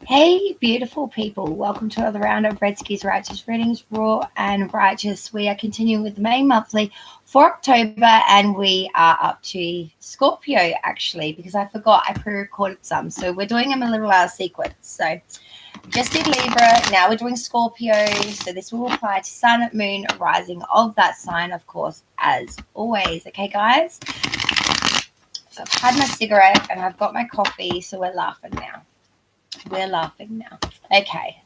Hey, beautiful people. Welcome to another round of Red Skis Righteous Readings, Raw and Righteous. We are continuing with the main monthly for October, and we are up to Scorpio, actually, because I forgot I pre-recorded some. So we're doing them a little out of sequence. So just did Libra, now we're doing Scorpio. So this will apply to Sun, Moon, Rising of that sign, of course, as always. Okay, guys? So I've had my cigarette and I've got my coffee, so we're laughing now. We're laughing now. Okay.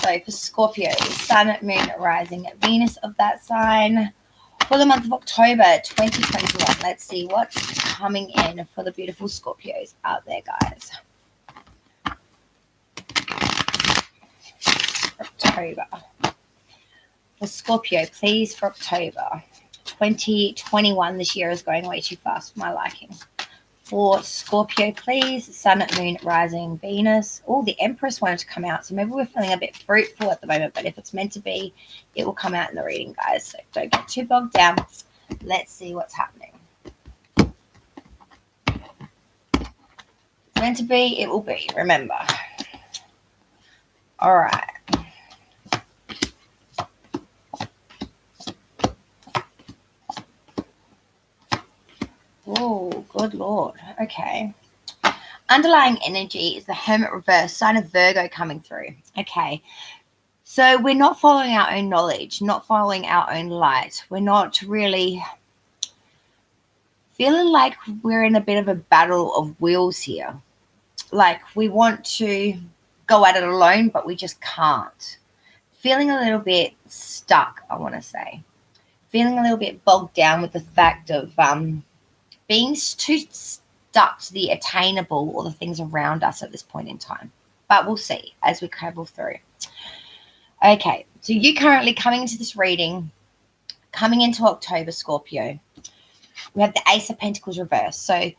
So for Scorpio, Sun, Moon, Rising, Venus of that sign for the month of October 2021. Let's see what's coming in for the beautiful Scorpios out there, guys. October. For Scorpio, please, for October 2021. This year is going way too fast for my liking. For Scorpio, please, Sun, Moon, Rising, Venus. Oh, the Empress wanted to come out, so maybe we're feeling a bit fruitful at the moment, but if it's meant to be, it will come out in the reading, guys, so don't get too bogged down. Let's see what's happening. If it's meant to be, it will be, remember. All right. Oh, good Lord. Okay. Underlying energy is the Hermit reverse, sign of Virgo coming through. Okay. So we're not following our own knowledge, not following our own light. We're not really feeling like we're in a bit of a battle of wills here. Like we want to go at it alone, but we just can't. Feeling a little bit stuck, I want to say. Feeling a little bit bogged down with the fact of being too stuck to the attainable or the things around us at this point in time. But we'll see as we travel through. Okay, so you currently coming into this reading, coming into October, Scorpio, we have the Ace of Pentacles reverse. So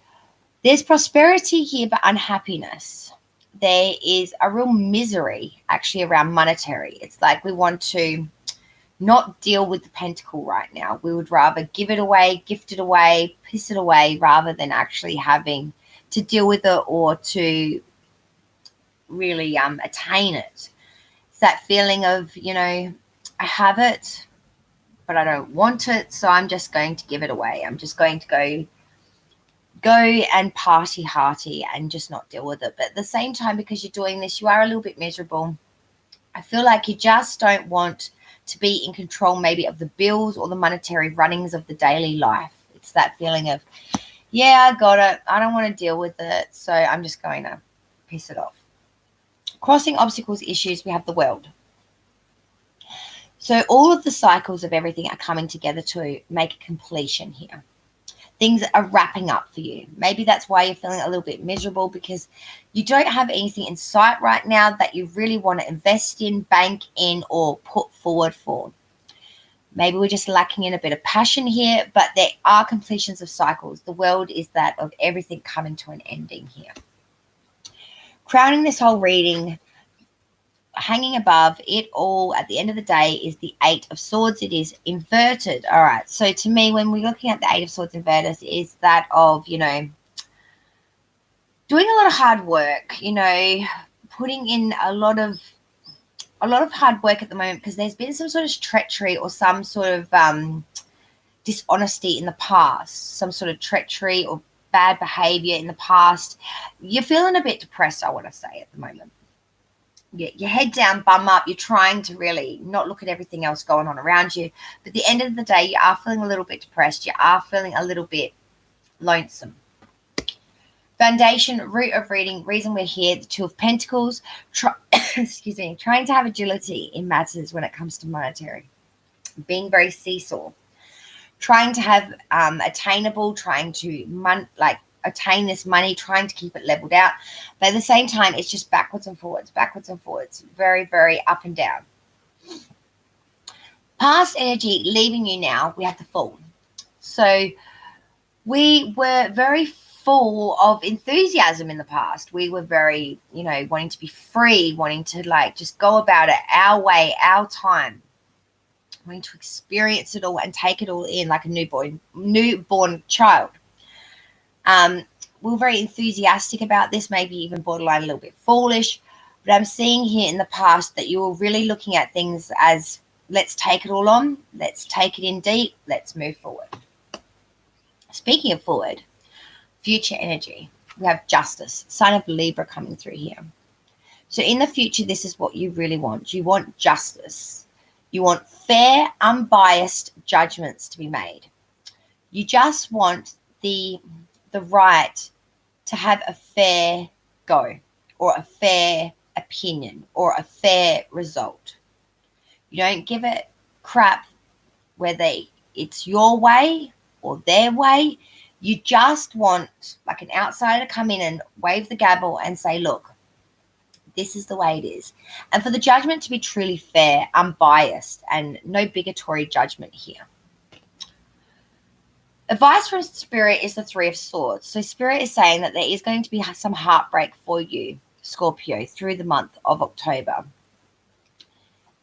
there's prosperity here, but unhappiness. There is a real misery actually around monetary. It's like we want to not deal with the pentacle right now. We would rather give it away, gift it away, piss it away, rather than actually having to deal with it or to really attain it. It's that feeling of, I have it, but I don't want it, so I'm just going to give it away. I'm just going to go and party hearty and just not deal with it. But at the same time, because you're doing this, you are a little bit miserable. I feel like you just don't want to be in control maybe of the bills or the monetary runnings of the daily life. It's that feeling of, yeah, I got it. I don't want to deal with it, so I'm just going to piss it off. Crossing obstacles, issues, we have the world. So all of the cycles of everything are coming together to make a completion here. Things are wrapping up for you. Maybe that's why you're feeling a little bit miserable, because you don't have anything in sight right now that you really want to invest in, bank in, or put forward for. Maybe we're just lacking in a bit of passion here, but there are completions of cycles. The world is that of everything coming to an ending here. Crowning this whole reading, hanging above it all at the end of the day, is the Eight of Swords. It is inverted. All right. So to me, when we're looking at the Eight of Swords inverted, is that of, doing a lot of hard work, putting in a lot of hard work at the moment, because there's been some sort of treachery or some sort of dishonesty in the past, some sort of treachery or bad behavior in the past. You're feeling a bit depressed, I want to say, at the moment. Your head down, bum up. You're trying to really not look at everything else going on around you. But at the end of the day, you are feeling a little bit depressed. You are feeling a little bit lonesome. Foundation, root of reading, reason we're here, the Two of Pentacles. Excuse me. Trying to have agility in matters when it comes to monetary. Being very seesaw. Trying to have attainable, trying to attain this money, trying to keep it leveled out. But at the same time, it's just backwards and forwards. Very, very up and down. Past energy leaving you now, we have the Fool. So we were very full of enthusiasm in the past. We were very, wanting to be free, wanting to just go about it our way, our time. Wanting to experience it all and take it all in like a newborn child. we're very enthusiastic about this, maybe even borderline a little bit foolish. But I'm seeing here in the past that you were really looking at things as, let's take it all on, let's take it in deep, let's move forward. Speaking of forward, future energy, we have justice, sign of Libra coming through here. So in the future, this is what you really want. You want justice. You want fair, unbiased judgments to be made. You just want the right to have a fair go, or a fair opinion, or a fair result. You don't give a crap whether it's your way or their way. You just want like an outsider to come in and wave the gavel and say, look, this is the way it is. And for the judgment to be truly fair, unbiased, and no bigotry judgment here. Advice from Spirit is the Three of Swords. So Spirit is saying that there is going to be some heartbreak for you, Scorpio, through the month of October.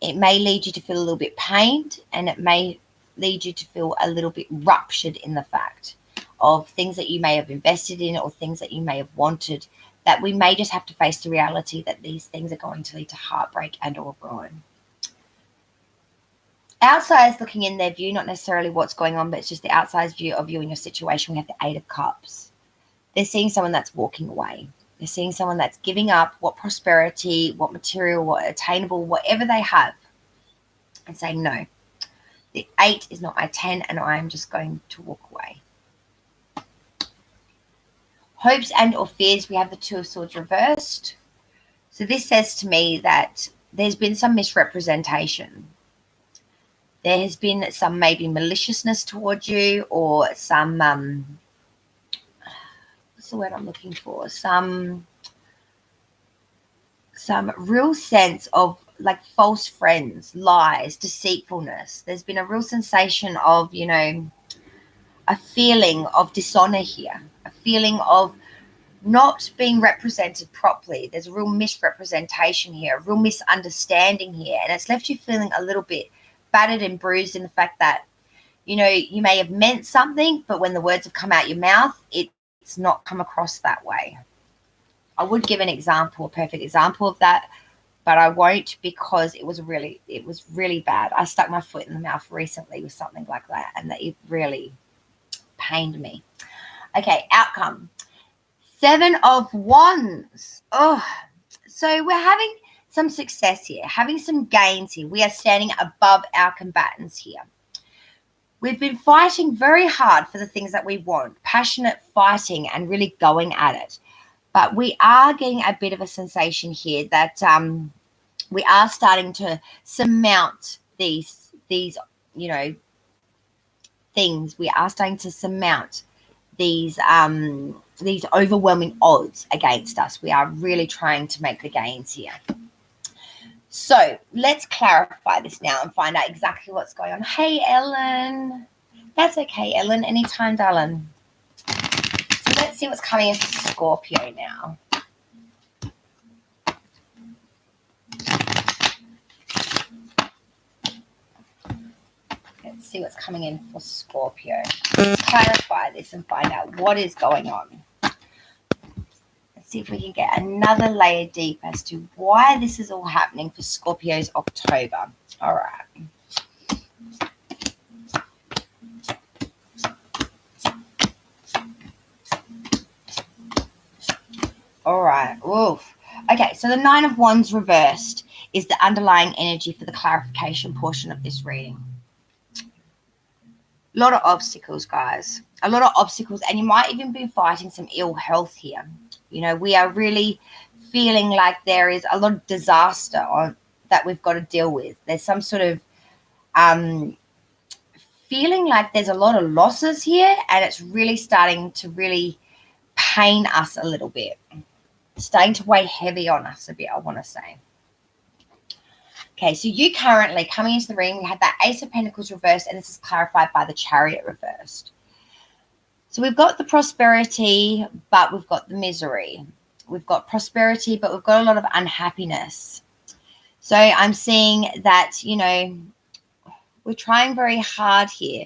It may lead you to feel a little bit pained, and it may lead you to feel a little bit ruptured in the fact of things that you may have invested in or things that you may have wanted, that we may just have to face the reality that these things are going to lead to heartbreak and or ruin. Outsiders looking in their view, not necessarily what's going on, but it's just the outsider's view of you and your situation. We have the Eight of Cups. They're seeing someone that's walking away. They're seeing someone that's giving up what prosperity, what material, what attainable, whatever they have, and saying, no, the 8 is not my 10, and I'm just going to walk away. Hopes and or fears, we have the Two of Swords reversed. So this says to me that there's been some misrepresentation. There has been some maybe maliciousness towards you, or some, what's the word I'm looking for? Some real sense of like false friends, lies, deceitfulness. There's been a real sensation of, you know, a feeling of dishonor here, a feeling of not being represented properly. There's a real misrepresentation here, a real misunderstanding here, and it's left you feeling a little bit battered and bruised in the fact that, you know, you may have meant something, but when the words have come out your mouth, it's not come across that way. I would give an example, a perfect example of that, but I won't, because it was really bad. I stuck my foot in the mouth recently with something like that, and that it really pained me. Okay, outcome. 7 of Wands. Oh, so we're having some success here, having some gains here. We are standing above our combatants here. We've been fighting very hard for the things that we want, passionate fighting and really going at it. But we are getting a bit of a sensation here that we are starting to surmount these you know, things. We are starting to surmount these overwhelming odds against us. We are really trying to make the gains here. So let's clarify this now and find out exactly what's going on. Hey, Ellen. That's okay, Ellen. Anytime, darling. So let's see what's coming in for Scorpio now. Let's see what's coming in for Scorpio. Let's clarify this and find out what is going on. Let's see if we can get another layer deep as to why this is all happening for Scorpio's October. All right. All right. Oof. Okay, so the 9 of Wands reversed is the underlying energy for the clarification portion of this reading. A lot of obstacles, guys. A lot of obstacles, and you might even be fighting some ill health here. You know, we are really feeling like there is a lot of disaster that we've got to deal with. There's some sort of feeling like there's a lot of losses here, and it's really starting to really pain us a little bit. It's starting to weigh heavy on us a bit, I want to say. Okay, so you currently, coming into the reading, we had that Ace of Pentacles reversed, and this is clarified by the Chariot reversed. So we've got the prosperity, but we've got the misery. We've got prosperity, but we've got a lot of unhappiness. So I'm seeing that, you know, we're trying very hard here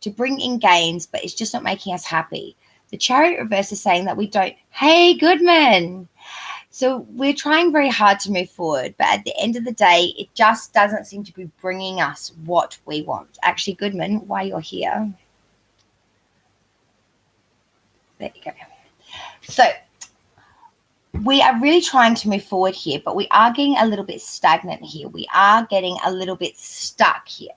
to bring in gains, but it's just not making us happy. The Chariot reverse is saying that we don't, hey, Goodman. So we're trying very hard to move forward, but at the end of the day, it just doesn't seem to be bringing us what we want. Actually, Goodman, while you're here, there you go. So we are really trying to move forward here, but we are getting a little bit stagnant here. We are getting a little bit stuck here.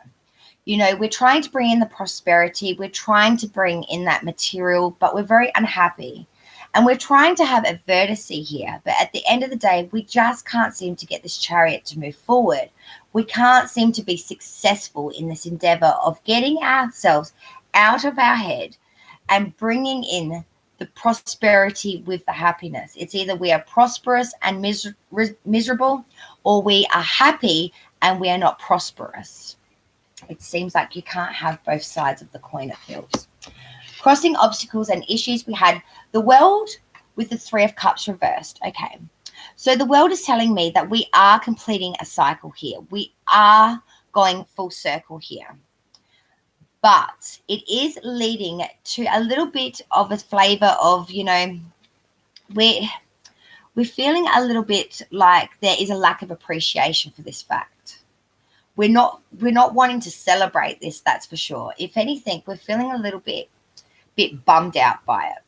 You know, we're trying to bring in the prosperity. We're trying to bring in that material, but we're very unhappy. And we're trying to have a vertice here. But at the end of the day, we just can't seem to get this Chariot to move forward. We can't seem to be successful in this endeavor of getting ourselves out of our head and bringing in the prosperity with the happiness. It's either we are prosperous and miserable, or we are happy and we are not prosperous. It seems like you can't have both sides of the coin, it feels. Crossing obstacles and issues, we had the World with the Three of Cups reversed. Okay, so the World is telling me that we are completing a cycle here. We are going full circle here. But it is leading to a little bit of a flavor of, you know, we're feeling a little bit like there is a lack of appreciation for this fact. We're not wanting to celebrate this, that's for sure. If anything, we're feeling a little bit bummed out by it.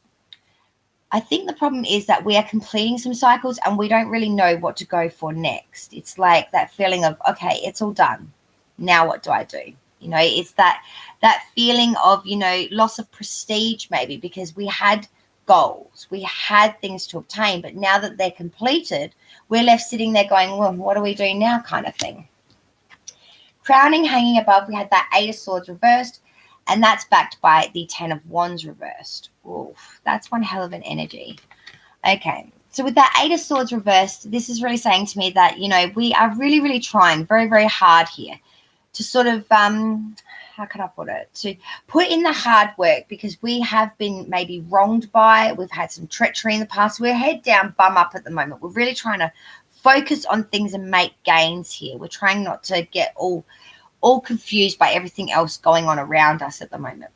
I think the problem is that we are completing some cycles and we don't really know what to go for next. It's like that feeling of, okay, it's all done. Now what do I do? You know, it's that feeling of, you know, loss of prestige maybe, because we had goals, we had things to obtain, but now that they're completed, we're left sitting there going, well, what do we do now, kind of thing. Crowning hanging above, we had that Eight of Swords reversed, and that's backed by the Ten of Wands reversed. Oof, that's one hell of an energy. Okay, so with that Eight of Swords reversed, this is really saying to me that, you know, we are really, really trying very, very hard here to sort of, how can I put it, to put in the hard work, because we have been maybe wronged by, we've had some treachery in the past. We're head down, bum up at the moment. We're really trying to focus on things and make gains here. We're trying not to get all confused by everything else going on around us at the moment.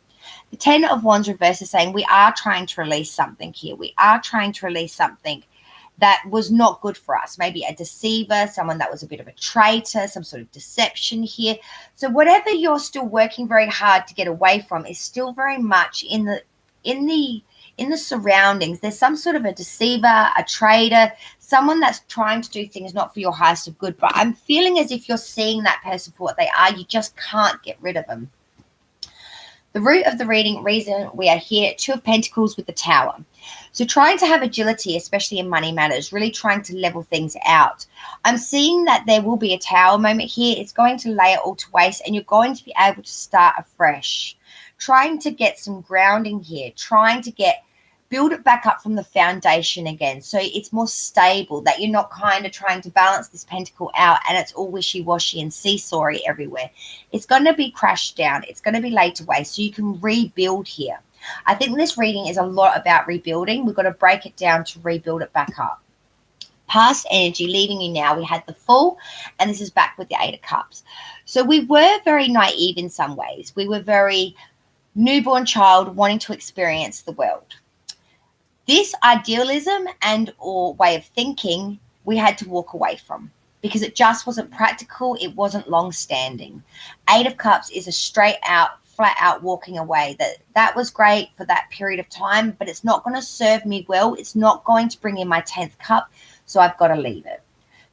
The Ten of Wands reverse is saying we are trying to release something here. We are trying to release something that was not good for us. Maybe a deceiver, someone that was a bit of a traitor, some sort of deception here. So whatever you're still working very hard to get away from is still very much in the surroundings. There's some sort of a deceiver, a traitor, someone that's trying to do things not for your highest of good. But I'm feeling as if you're seeing that person for what they are. You just can't get rid of them. The root of the reason we are here, Two of Pentacles with the Tower. So trying to have agility, especially in money matters, really trying to level things out. I'm seeing that there will be a Tower moment here. It's going to lay it all to waste, and you're going to be able to start afresh. Trying to get some grounding here, trying to build it back up from the foundation again, so it's more stable, that you're not kind of trying to balance this pentacle out and it's all wishy-washy and seesawy everywhere. It's going to be crashed down. It's going to be laid to waste, so you can rebuild here. I think this reading is a lot about rebuilding. We've got to break it down to rebuild it back up. Past energy leaving you now. We had the Fool, and this is back with the Eight of Cups. So we were very naive in some ways. We were very newborn child wanting to experience the world. This idealism and or way of thinking we had to walk away from, because it just wasn't practical. It wasn't long-standing. Eight of Cups is a straight out, flat out walking away. That was great for that period of time, but it's not going to serve me well. It's not going to bring in my 10th cup, so I've got to leave it.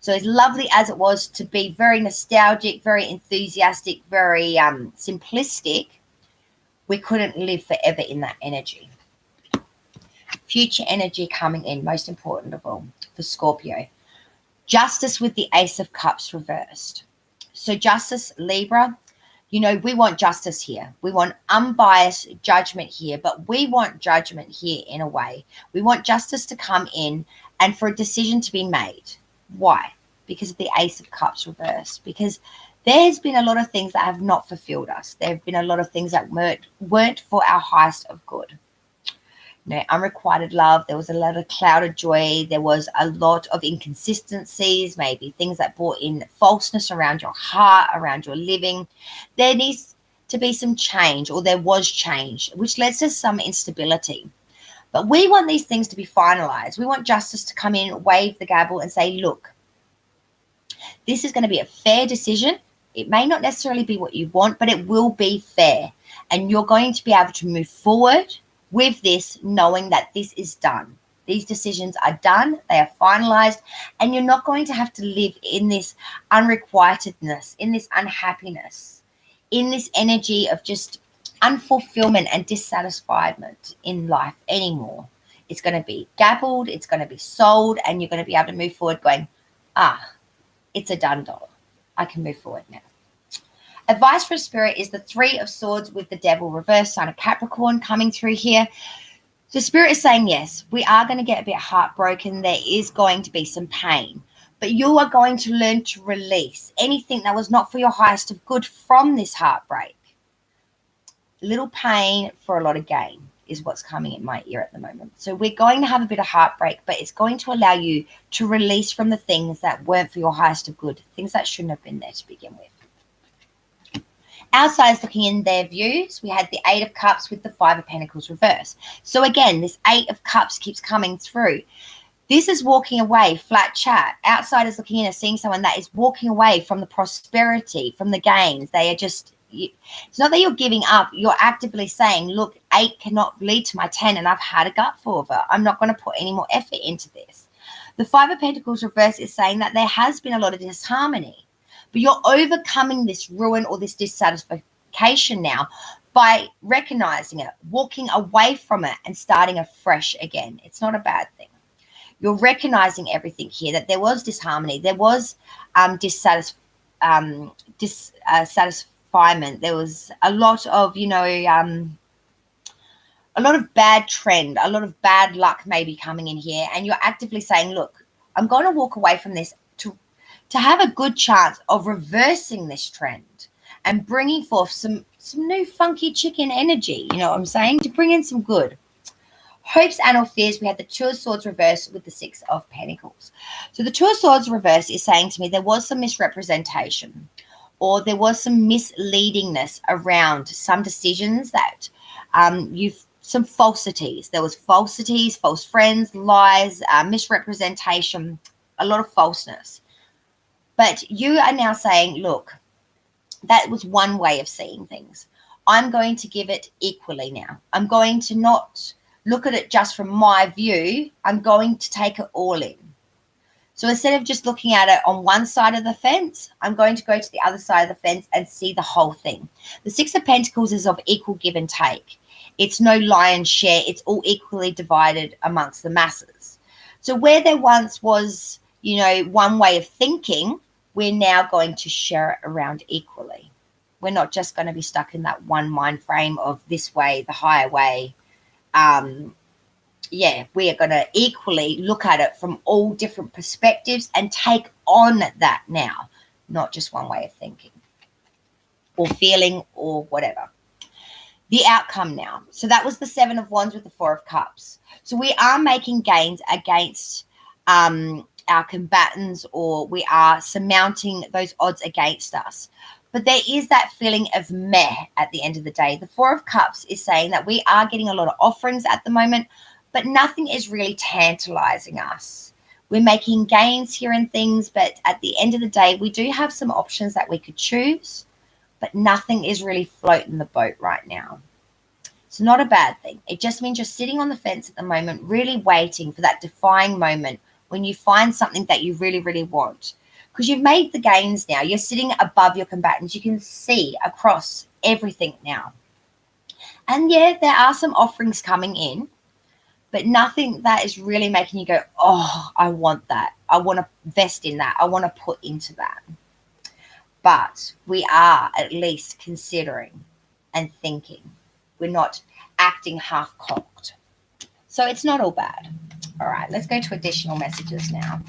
So as lovely as it was to be very nostalgic, very enthusiastic, very simplistic, we couldn't live forever in that energy. Future energy coming in, most important of all, for Scorpio. Justice with the Ace of Cups reversed. So justice, Libra, you know, we want justice here. We want unbiased judgment here, but we want judgment here in a way. We want justice to come in and for a decision to be made. Why? Because of the Ace of Cups reversed. Because there has been a lot of things that have not fulfilled us. There have been a lot of things that weren't for our highest of good. You know, unrequited love. There was a lot of clouded joy. There was a lot of inconsistencies, maybe things that brought in falseness around your heart, around your living. There needs to be some change, or there was change, which led to some instability. But we want these things to be finalized. We want justice to come in, wave the gavel and say, look, this is going to be a fair decision. It may not necessarily be what you want, but it will be fair. And you're going to be able to move forward with this, knowing that this is done. These decisions are done, they are finalized, and you're not going to have to live in this unrequitedness, in this unhappiness, in this energy of just unfulfillment and dissatisfiement in life anymore. It's going to be gabbled, it's going to be sold, and you're going to be able to move forward going, it's a done deal. I can move forward now. Advice for Spirit is the 3 of Swords with the Devil, reverse sign of Capricorn coming through here. So Spirit is saying, yes, we are going to get a bit heartbroken. There is going to be some pain, but you are going to learn to release anything that was not for your highest of good from this heartbreak. Little pain for a lot of gain is what's coming in my ear at the moment. So we're going to have a bit of heartbreak, but it's going to allow you to release from the things that weren't for your highest of good, things that shouldn't have been there to begin with. Outsiders looking in their views, we had the 8 of Cups with the 5 of Pentacles reverse. So again, this 8 of Cups keeps coming through. This is walking away, flat chat. Outsiders looking in are seeing someone that is walking away from the prosperity, from the gains. They are just, it's not that you're giving up. You're actively saying, look, 8 cannot lead to my 10 and I've had a gutful of it. I'm not going to put any more effort into this. The 5 of Pentacles reverse is saying that there has been a lot of disharmony. But you're overcoming this ruin or this dissatisfaction now by recognizing it, walking away from it and starting afresh again. It's not a bad thing. You're recognizing everything here, that there was disharmony, there was dissatisfaction. There was a lot of, a lot of bad trend, a lot of bad luck maybe coming in here. And you're actively saying, look, I'm going to walk away from this to have a good chance of reversing this trend and bringing forth some new funky chicken energy, you know what I'm saying, to bring in some good. Hopes and or fears, we had the 2 of Swords reverse with the 6 of Pentacles. So the 2 of Swords reverse is saying to me there was some misrepresentation or there was some misleadingness around some decisions that some falsities. There was falsities, false friends, lies, misrepresentation, a lot of falseness. But you are now saying, look, that was one way of seeing things. I'm going to give it equally now. I'm going to not look at it just from my view. I'm going to take it all in. So instead of just looking at it on one side of the fence, I'm going to go to the other side of the fence and see the whole thing. The 6 of Pentacles is of equal give and take. It's no lion's share. It's all equally divided amongst the masses. So where there once was, one way of thinking, we're now going to share it around equally. We're not just going to be stuck in that one mind frame of this way, the higher way. We are going to equally look at it from all different perspectives and take on that now, not just one way of thinking or feeling or whatever. The outcome now. So that was the 7 of Wands with the 4 of Cups. So we are making gains against our combatants, or we are surmounting those odds against us. But there is that feeling of meh at the end of the day. The 4 of Cups is saying that we are getting a lot of offerings at the moment, but nothing is really tantalizing us. We're making gains here and things, but at the end of the day, we do have some options that we could choose, but nothing is really floating the boat right now. It's not a bad thing. It just means you're sitting on the fence at the moment, really waiting for that defying moment when you find something that you really, really want. Because you've made the gains now. You're sitting above your combatants. You can see across everything now. And yeah, there are some offerings coming in, but nothing that is really making you go, oh, I want that. I want to invest in that. I want to put into that. But we are at least considering and thinking. We're not acting half-cocked. So it's not all bad. All right, let's go to additional messages now.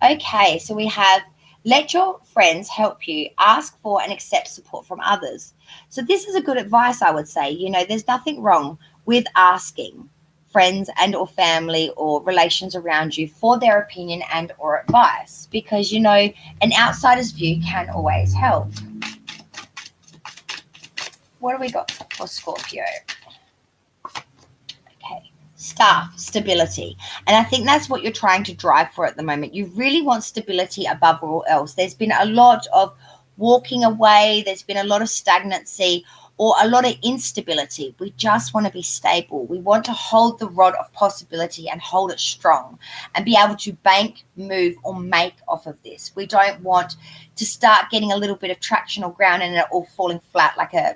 Okay, so we have, let your friends help you. Ask for and accept support from others. So this is a good advice, I would say. There's nothing wrong with asking friends and or family or relations around you for their opinion and or advice, because, an outsider's view can always help. What do we got for Scorpio? Staff, stability. And I think that's what you're trying to drive for at the moment. You really want stability above all else. There's been a lot of walking away, there's been a lot of stagnancy or a lot of instability. We just want to be stable. We want to hold the rod of possibility and hold it strong and be able to bank, move, or make off of this. We don't want to start getting a little bit of traction or ground and it all falling flat like a,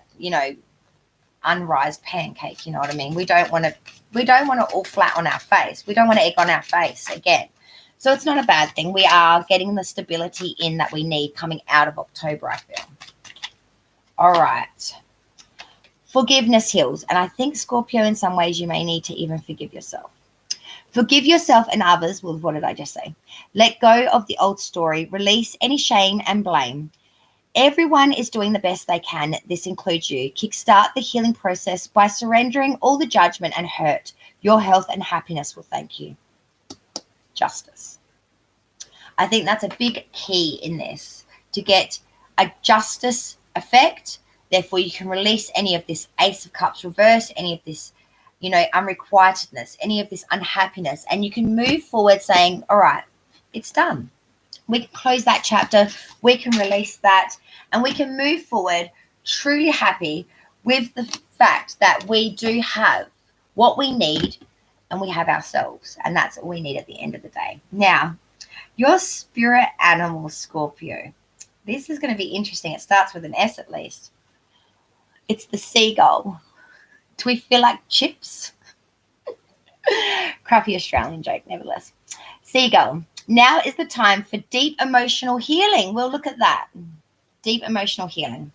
unrised pancake. You know what I mean? We don't want to all flat on our face. We don't want to egg on our face again. So it's not a bad thing. We are getting the stability in that we need coming out of October, I feel. All right. Forgiveness heals. And I think, Scorpio, in some ways you may need to even forgive yourself. Forgive yourself and others. Well, what did I just say? Let go of the old story. Release any shame and blame. Everyone is doing the best they can. This includes you. Kickstart the healing process by surrendering all the judgment and hurt. Your health and happiness will thank you. Justice. I think that's a big key in this, to get a justice effect. Therefore, you can release any of this Ace of Cups reverse, any of this, unrequitedness, any of this unhappiness, and you can move forward saying, all right, it's done. We can close that chapter, we can release that, and we can move forward truly happy with the fact that we do have what we need and we have ourselves. And that's all we need at the end of the day. Now, your spirit animal, Scorpio. This is going to be interesting. It starts with an S at least. It's the seagull. Do we feel like chips? Crappy Australian joke, nevertheless. Seagull. Now is the time for deep emotional healing. We'll look at that. Deep emotional healing.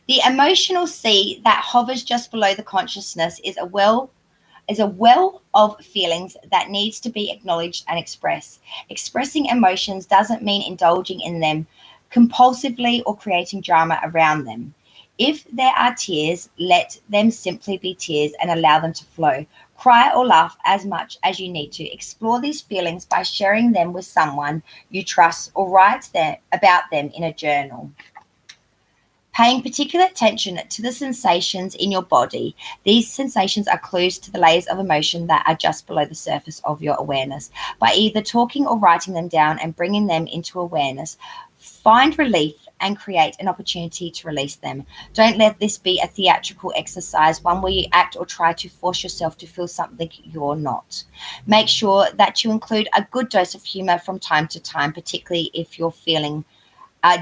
The emotional sea that hovers just below the consciousness is a well of feelings that needs to be acknowledged and expressed. Expressing emotions doesn't mean indulging in them compulsively or creating drama around them. If there are tears, let them simply be tears and allow them to flow. Cry or laugh as much as you need to. Explore these feelings by sharing them with someone you trust or write about them in a journal. Paying particular attention to the sensations in your body. These sensations are clues to the layers of emotion that are just below the surface of your awareness. By either talking or writing them down and bringing them into awareness, find relief and create an opportunity to release them. Don't let this be a theatrical exercise, one where you act or try to force yourself to feel something you're not. Make sure that you include a good dose of humor from time to time, particularly if you're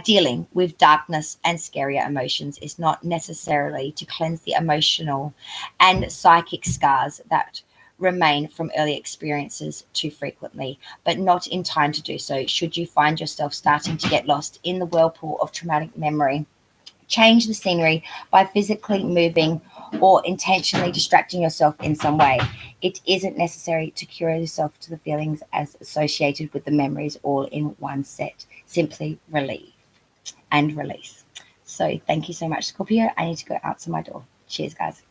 dealing with darkness and scarier emotions. Is not necessarily to cleanse the emotional and psychic scars that remain from early experiences too frequently, but not in time to do so. Should you find yourself starting to get lost in the whirlpool of traumatic memory, change the scenery by physically moving or intentionally distracting yourself in some way. It isn't necessary to cure yourself to the feelings as associated with the memories all in one set. Simply relieve and release. So thank you so much, Scorpio. I need to go answer my door. Cheers, guys.